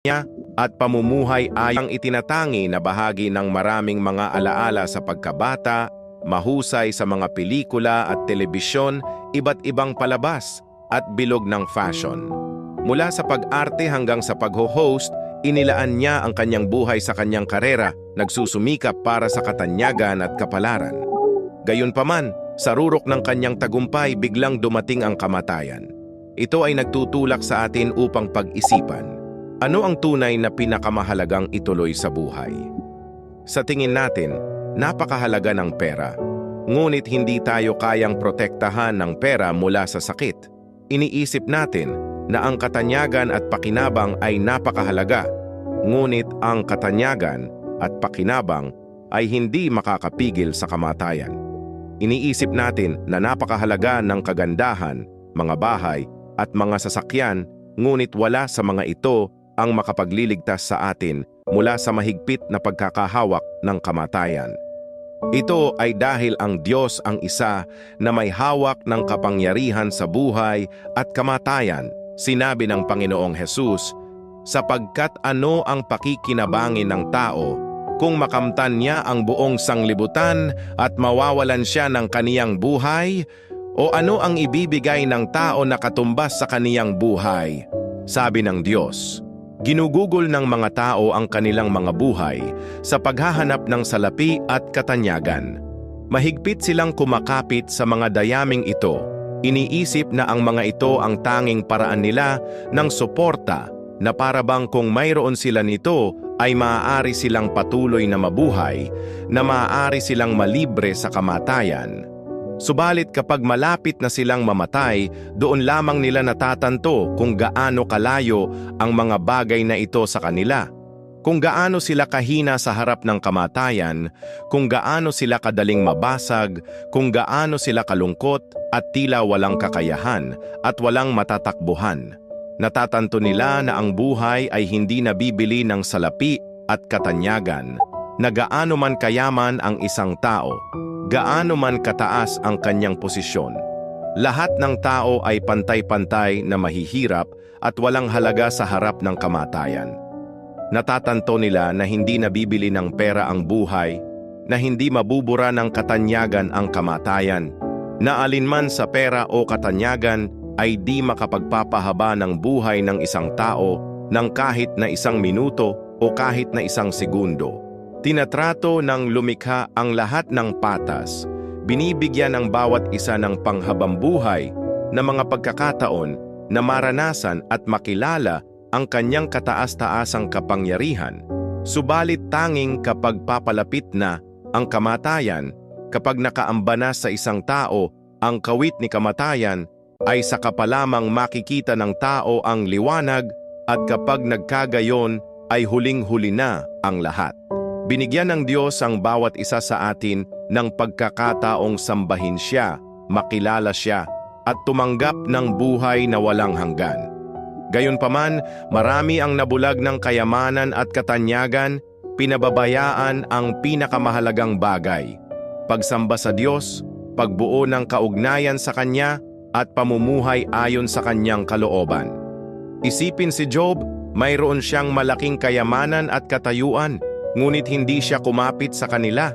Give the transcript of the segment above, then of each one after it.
niya at pamumuhay ay ang itinatangi na bahagi ng maraming mga alaala sa pagkabata, mahusay sa mga pelikula at telebisyon, iba't ibang palabas at bilog ng fashion. Mula sa pag-arte hanggang sa pagho-host, inilaan niya ang kanyang buhay sa kanyang karera, nagsusumikap para sa katanyagan at kapalaran. Gayunpaman, sa rurok ng kanyang tagumpay biglang dumating ang kamatayan. Ito ay nagtutulak sa atin upang pag-isipan. Ano ang tunay na pinakamahalagang ituloy sa buhay? Sa tingin natin, napakahalaga ng pera. Ngunit hindi tayo kayang protektahan ng pera mula sa sakit. Iniisip natin na ang katanyagan at pakinabang ay napakahalaga. Ngunit ang katanyagan at pakinabang ay hindi makakapigil sa kamatayan. Iniisip natin na napakahalaga ng kagandahan, mga bahay at mga sasakyan, ngunit wala sa mga ito ang makapagliligtas sa atin mula sa mahigpit na pagkakahawak ng kamatayan. Ito ay dahil ang Diyos ang isa na may hawak ng kapangyarihan sa buhay at kamatayan. Sinabi ng Panginoong Hesus, sapagkat ano ang pakikinabangin ng tao kung makamtan niya ang buong sanglibutan at mawawalan siya ng kaniyang buhay? O ano ang ibibigay ng tao na katumbas sa kaniyang buhay? Sabi ng Diyos, ginugugol ng mga tao ang kanilang mga buhay sa paghahanap ng salapi at katanyagan. Mahigpit silang kumakapit sa mga dayaming ito. Iniisip na ang mga ito ang tanging paraan nila ng suporta na parabang kung mayroon sila nito ay maaari silang patuloy na mabuhay, na maaari silang malibre sa kamatayan. Subalit kapag malapit na silang mamatay, doon lamang nila natatanto kung gaano kalayo ang mga bagay na ito sa kanila. Kung gaano sila kahina sa harap ng kamatayan, kung gaano sila kadaling mabasag, kung gaano sila kalungkot at tila walang kakayahan at walang matatakbuhan. Natatanto nila na ang buhay ay hindi nabibili ng salapi at katanyagan, na gaano man kayaman ang isang tao, gaano man kataas ang kanyang posisyon. Lahat ng tao ay pantay-pantay na mahihirap at walang halaga sa harap ng kamatayan. Natatanto nila na hindi nabibili ng pera ang buhay, na hindi mabubura ng katanyagan ang kamatayan, na alinman sa pera o katanyagan ay di makapagpapahaba ng buhay ng isang tao ng kahit na isang minuto o kahit na isang segundo. Tinatrato ng lumikha ang lahat ng patas, binibigyan ng bawat isa ng panghabambuhay na mga pagkakataon na maranasan at makilala ang kanyang kataas-taasang kapangyarihan. Subalit tanging kapag papalapit na ang kamatayan, kapag nakaamba na sa isang tao ang kawit ni kamatayan, ay saka pa lamang makikita ng tao ang liwanag at kapag nagkagayon ay huling-huli na ang lahat. Binigyan ng Diyos ang bawat isa sa atin ng pagkakataong sambahin siya, makilala siya, at tumanggap ng buhay na walang hanggan. Gayunpaman, marami ang nabulag ng kayamanan at katanyagan, pinababayaan ang pinakamahalagang bagay: pagsamba sa Diyos, pagbuo ng kaugnayan sa Kanya, at pamumuhay ayon sa kanyang kalooban. Isipin si Job, mayroon siyang malaking kayamanan at katayuan, ngunit hindi siya kumapit sa kanila.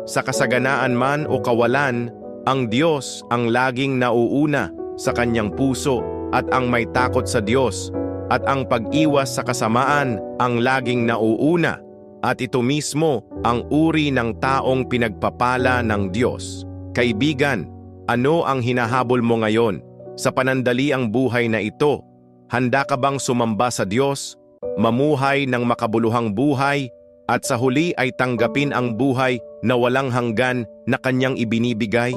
Sa kasaganaan man o kawalan, ang Diyos ang laging nauuna sa kanyang puso at ang may takot sa Diyos, at ang pag-iwas sa kasamaan ang laging nauuna, at ito mismo ang uri ng taong pinagpapala ng Diyos. Kaibigan, ano ang hinahabol mo ngayon? Sa panandaliang buhay na ito, handa ka bang sumamba sa Diyos, mamuhay ng makabuluhang buhay, at sa huli ay tanggapin ang buhay na walang hanggan na Kanyang ibinibigay?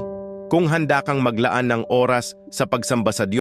Kung handa kang maglaan ng oras sa pagsamba sa Diyos,